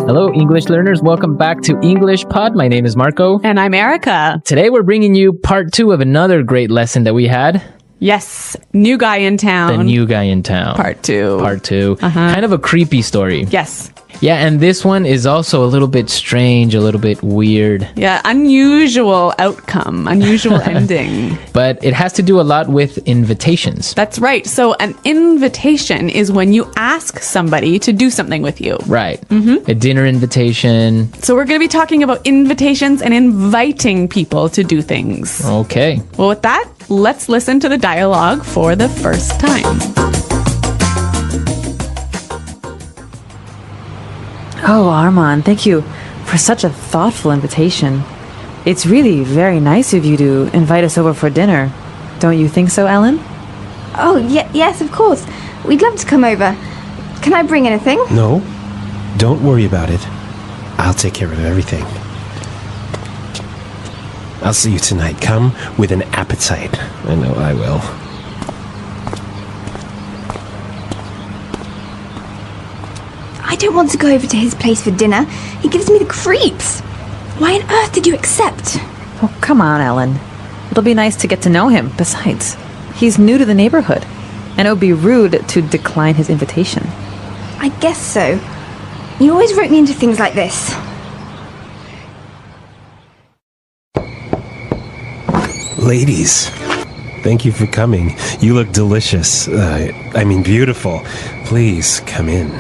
Hello, English learners. Welcome back to English Pod. My name is Marco. And I'm Erica. Today we're bringing you part 2 of another great lesson that we had. Yes, new guy in town. The new guy in town. Part 2. Part 2. Kind of a creepy story. Yes. Yeah, and this one is also a little bit strange, a little bit weird. Yeah, unusual outcome, unusual ending. But it has to do a lot with invitations. That's right. So an invitation is when you ask somebody to do something with you. Right. A dinner invitation. So we're going to be talking about invitations and inviting people to do things. Okay. Well, with that, let's listen to the dialogue for the first time. Oh, Armand, thank you for such a thoughtful invitation. It's really very nice of you to invite us over for dinner. Don't you think so, Ellen? Oh, yes, of course. We'd love to come over. Can I bring anything? No, don't worry about it. I'll take care of everything. I'll see you tonight. Come with an appetite. I know I will. I don't want to go over to his place for dinner. He gives me the creeps. Why on earth did you accept? Oh, come on, Ellen. It'll be nice to get to know him. Besides, he's new to the neighborhood, and it would be rude to decline his invitation. I guess so. You always rope me into things like this. Ladies, thank you for coming. You look delicious. Beautiful. Please, come in.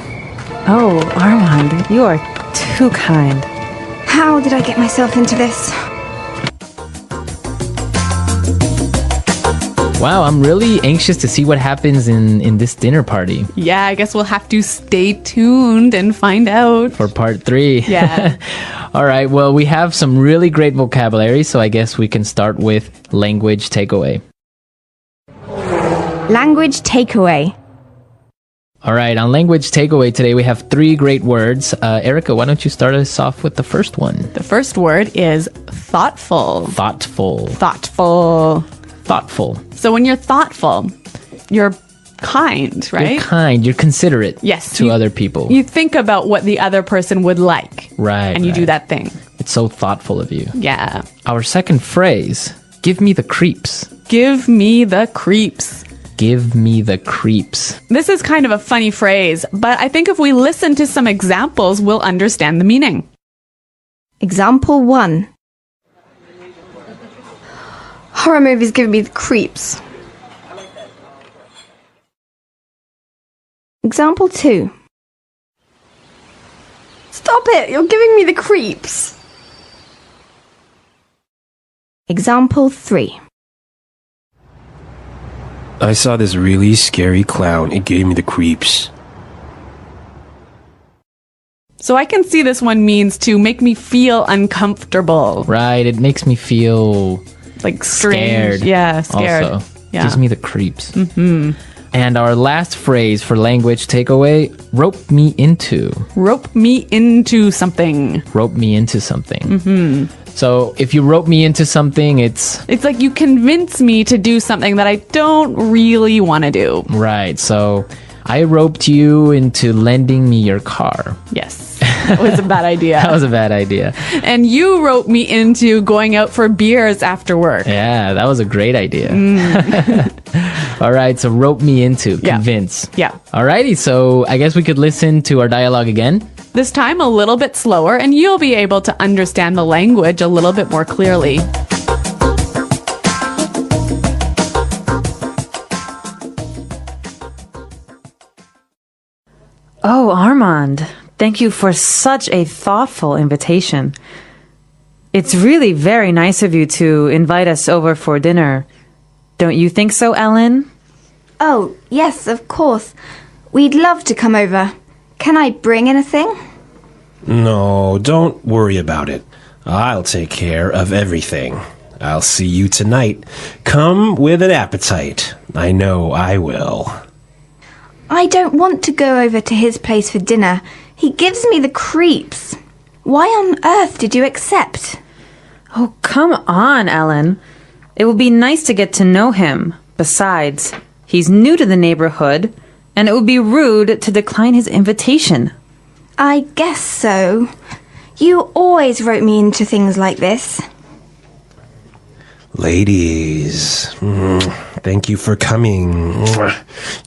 Oh, Armand, you are too kind. How did I get myself into this? Wow, I'm really anxious to see what happens in this dinner party. Yeah, I guess we'll have to stay tuned and find out. For part 3. Yeah. All right, well, we have some really great vocabulary, so I guess we can start with language takeaway. Language takeaway. All right, on language takeaway today, we have 3 great words. Erica, why don't you start us off with the first one? The first word is thoughtful. Thoughtful. Thoughtful. Thoughtful. So when you're thoughtful, you're kind, right? You're kind. You're considerate. Yes, to other people. You think about what the other person would like. Right. And you do that thing. It's so thoughtful of you. Yeah. Our second phrase, give me the creeps. Give me the creeps. Give me the creeps. This is kind of a funny phrase, but I think if we listen to some examples, we'll understand the meaning. Example 1. Horror movies give me the creeps. Example 2. Stop it! You're giving me the creeps. Example 3. I saw this really scary clown. It gave me the creeps. So I can see this one means to make me feel uncomfortable. Right, it makes me feel Like strange. scared. Yeah, scared. Also, Yeah. gives me the creeps. And our last phrase for language takeaway, rope me into. Rope me into something. Rope me into something. So if you rope me into something, it's... It's like you convince me to do something that I don't really want to do. Right, so I roped you into lending me your car. Yes, that was a bad idea. That was a bad idea. And you roped me into going out for beers after work. Yeah, that was a great idea. All right, so rope me into, Yeah. convince. Yeah. Alrighty, so I guess we could listen to our dialogue again. This time a little bit slower, and you'll be able to understand the language a little bit more clearly. Oh, Armand, thank you for such a thoughtful invitation. It's really very nice of you to invite us over for dinner. Don't you think so, Ellen? Oh, yes, of course. We'd love to come over. Can I bring anything? No, don't worry about it. I'll take care of everything. I'll see you tonight. Come with an appetite. I know I will. I don't want to go over to his place for dinner. He gives me the creeps. Why on earth did you accept? Oh, come on, Ellen. It would be nice to get to know him. Besides, he's new to the neighborhood, and it would be rude to decline his invitation. I guess so. You always wrote me into things like this. Ladies, thank you for coming.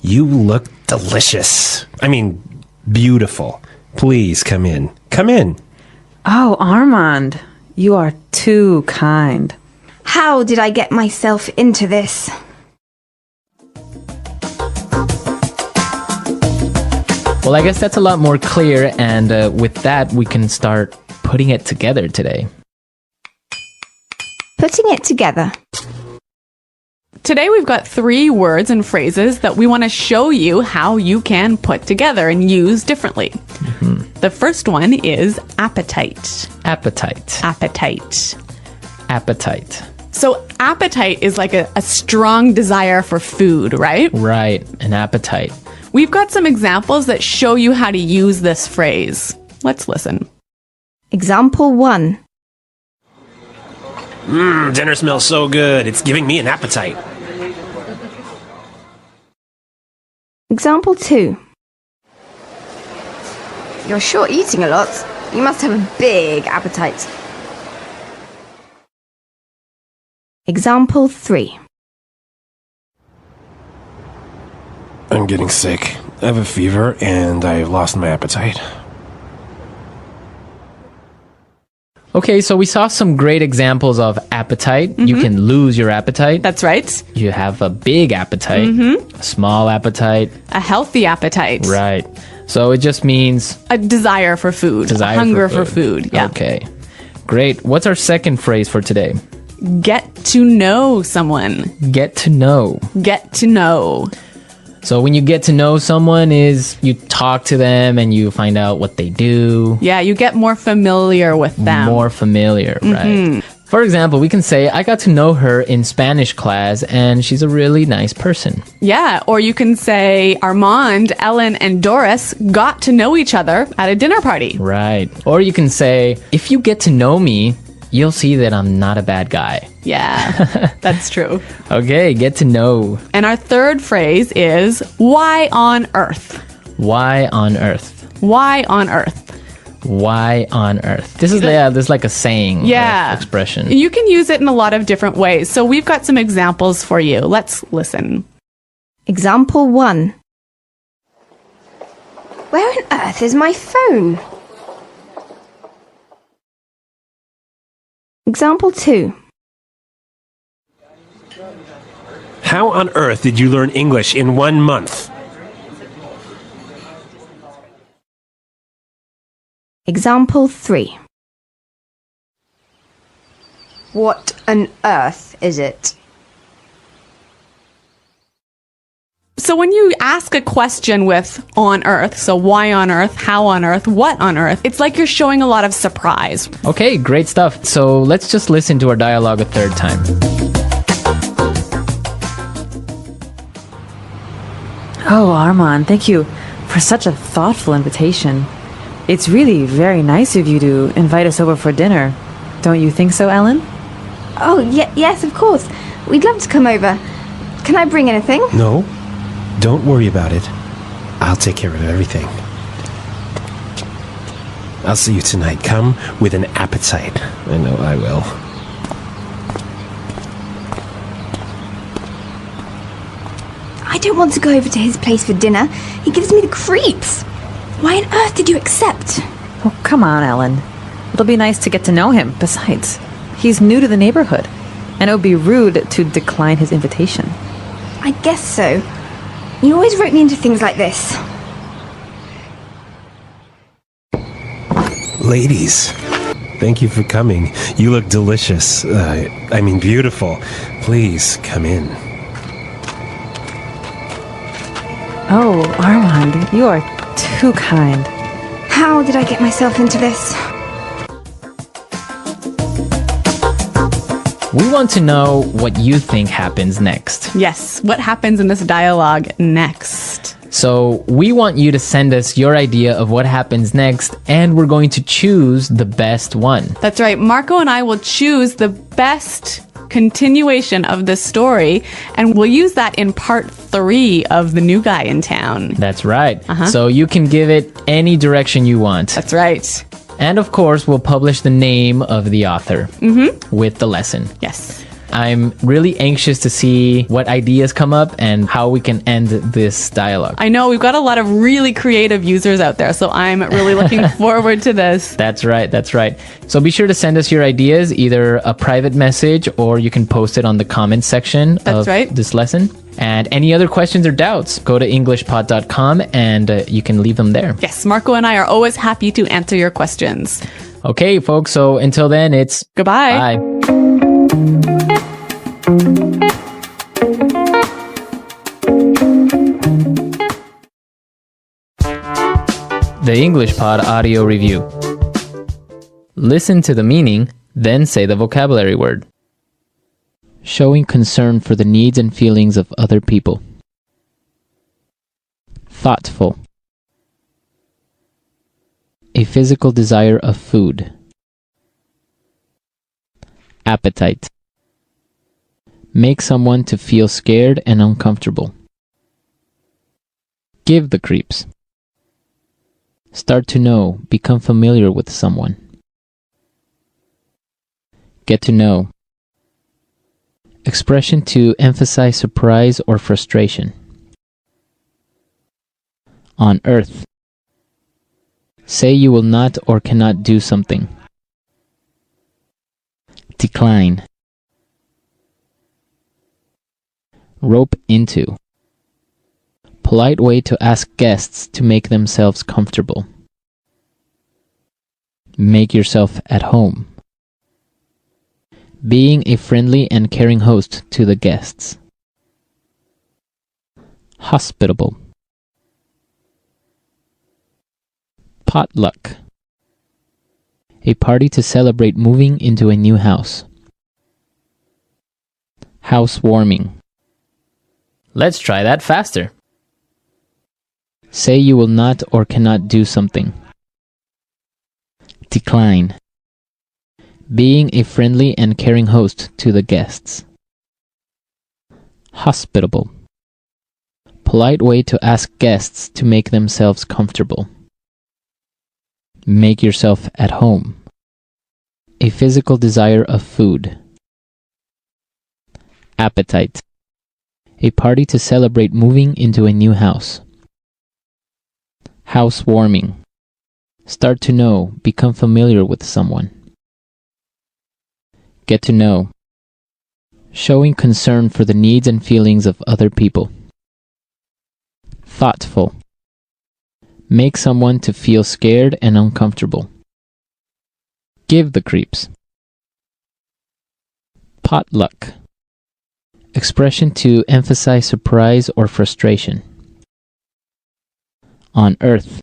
You look delicious. I mean, beautiful. Please come in. Come in. Oh, Armand, you are too kind. How did I get myself into this? Well, I guess that's a lot more clear, and with that, we can start putting it together today. Putting it together. Today we've got 3 words and phrases that we want to show you how you can put together and use differently. The first one is appetite. Appetite. Appetite. Appetite. So appetite is like a strong desire for food, right? Right, an appetite. We've got some examples that show you how to use this phrase. Let's listen. Example 1. Dinner smells so good. It's giving me an appetite. Example 2. You're sure eating a lot. You must have a big appetite. Example 3. I'm getting sick. I have a fever and I've lost my appetite. Okay, so we saw some great examples of appetite. You can lose your appetite. That's right. You have a big appetite, a small appetite. A healthy appetite. Right. So it just means A desire for food. desire a hunger for for food. Yeah. Okay. Great. What's our second phrase for today? Get to know someone. Get to know. Get to know. So when you get to know someone is you talk to them and you find out what they do. Yeah, you get more familiar with them. More familiar, right? For example, we can say, I got to know her in Spanish class and she's a really nice person. Yeah, or you can say Armand, Ellen, and Doris got to know each other at a dinner party. Right. Or you can say, if you get to know me, you'll see that I'm not a bad guy. Yeah, that's true. Okay, get to know. And our third phrase is, why on earth? Why on earth? Why on earth? Why on earth? This is there's like a saying, Yeah. expression. You can use it in a lot of different ways. So we've got some examples for you. Let's listen. Example 1. Where on earth is my phone? Example 2. How on earth did you learn English in 1 month? Example 3. What on earth is it? So when you ask a question with on earth, so why on earth, how on earth, what on earth, it's like you're showing a lot of surprise. Okay, great stuff. So let's just listen to our dialogue a third time. Oh, Armand, thank you for such a thoughtful invitation. It's really very nice of you to invite us over for dinner. Don't you think so, Ellen? Oh, yes, of course. We'd love to come over. Can I bring anything? No, don't worry about it. I'll take care of everything. I'll see you tonight. Come with an appetite. I know I will. I don't want to go over to his place for dinner. He gives me the creeps. Why on earth did you accept? Oh, come on, Ellen. It'll be nice to get to know him. Besides, he's new to the neighborhood, and it would be rude to decline his invitation. I guess so. You always wrote me into things like this. Ladies, thank you for coming. You look delicious. I mean, beautiful. Please, come in. Oh, Armand, you are too kind. How did I get myself into this? We want to know what you think happens next. Yes, what happens in this dialogue next? So we want you to send us your idea of what happens next, and we're going to choose the best one. That's right. Marco and I will choose the best continuation of the story, and we'll use that in part 3 of The New Guy in Town. That's right. So you can give it any direction you want. That's right. And of course, we'll publish the name of the author with the lesson. Yes. I'm really anxious to see what ideas come up and how we can end this dialogue. I know we've got a lot of really creative users out there, so I'm really looking forward to this. That's right. That's right. So be sure to send us your ideas, either a private message or you can post it on the comments section of this lesson. And any other questions or doubts, go to englishpod.com and you can leave them there. Yes, Marco and I are always happy to answer your questions. Okay, folks. So until then, it's goodbye. Bye. The English Pod Audio Review. Listen to the meaning, then say the vocabulary word. Showing concern for the needs and feelings of other people. Thoughtful. A physical desire of food. Appetite. Make someone to feel scared and uncomfortable. Give the creeps. Start to know, become familiar with someone. Get to know. Expression to emphasize surprise or frustration. On earth. Say you will not or cannot do something. Decline. Rope into. Polite way to ask guests to make themselves comfortable. Make yourself at home. Being a friendly and caring host to the guests. Hospitable. Potluck. A party to celebrate moving into a new house. Housewarming. Let's try that faster. Say you will not or cannot do something. Decline. Being a friendly and caring host to the guests. Hospitable. Polite way to ask guests to make themselves comfortable. Make yourself at home. A physical desire of food. Appetite. A party to celebrate moving into a new house. Housewarming. Start to know, become familiar with someone. Get to know. Showing concern for the needs and feelings of other people. Thoughtful. Make someone to feel scared and uncomfortable. Give the creeps. Potluck. Expression to emphasize surprise or frustration. On earth.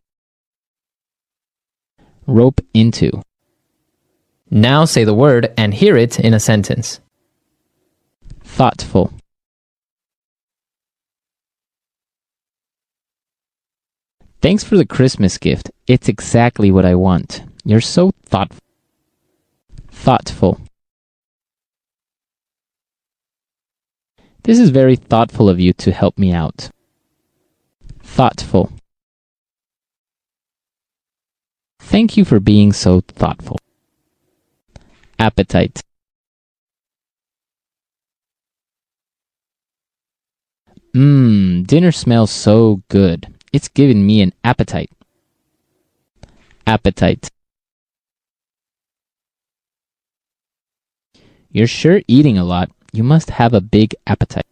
Rope into. Now say the word and hear it in a sentence. Thoughtful. Thanks for the Christmas gift. It's exactly what I want. You're so thoughtful. Thoughtful. This is very thoughtful of you to help me out. Thoughtful. Thank you for being so thoughtful. Appetite. Dinner smells so good. It's giving me an appetite. Appetite. You're sure eating a lot. You must have a big appetite.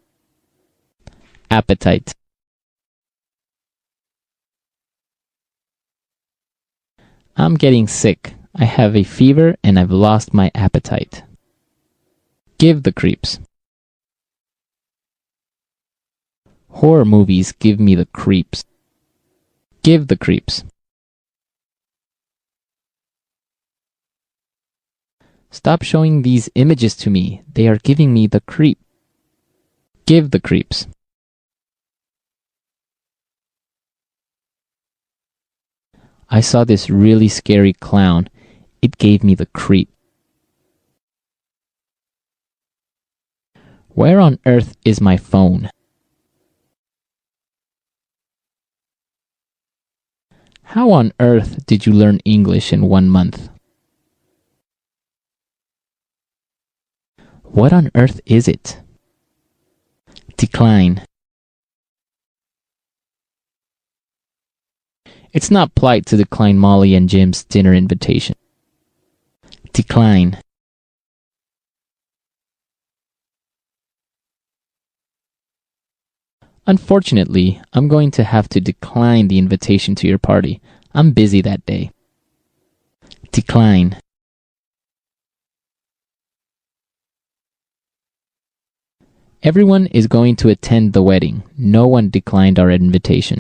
Appetite. I'm getting sick. I have a fever and I've lost my appetite. Give the creeps. Horror movies give me the creeps. Give the creeps. Stop showing these images to me. They are giving me the creep. Give the creeps. I saw this really scary clown. It gave me the creep. Where on earth is my phone? How on earth did you learn English in 1 month? What on earth is it? Decline. It's not polite to decline Molly and Jim's dinner invitation. Decline. Unfortunately, I'm going to have to decline the invitation to your party. I'm busy that day. Decline. Everyone is going to attend the wedding. No one declined our invitation.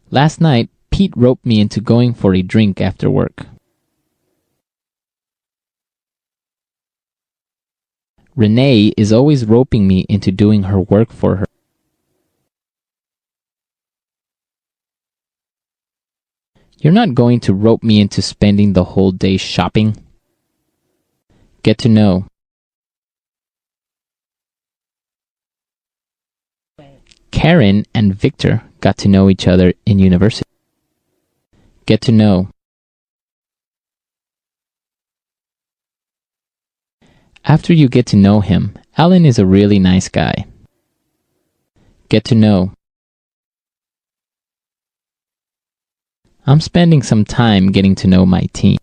Last night, Pete roped me into going for a drink after work. Renee is always roping me into doing her work for her. You're not going to rope me into spending the whole day shopping. Get to know. Karen and Victor got to know each other in university. Get to know. After you get to know him, Alan is a really nice guy. Get to know. I'm spending some time getting to know my team.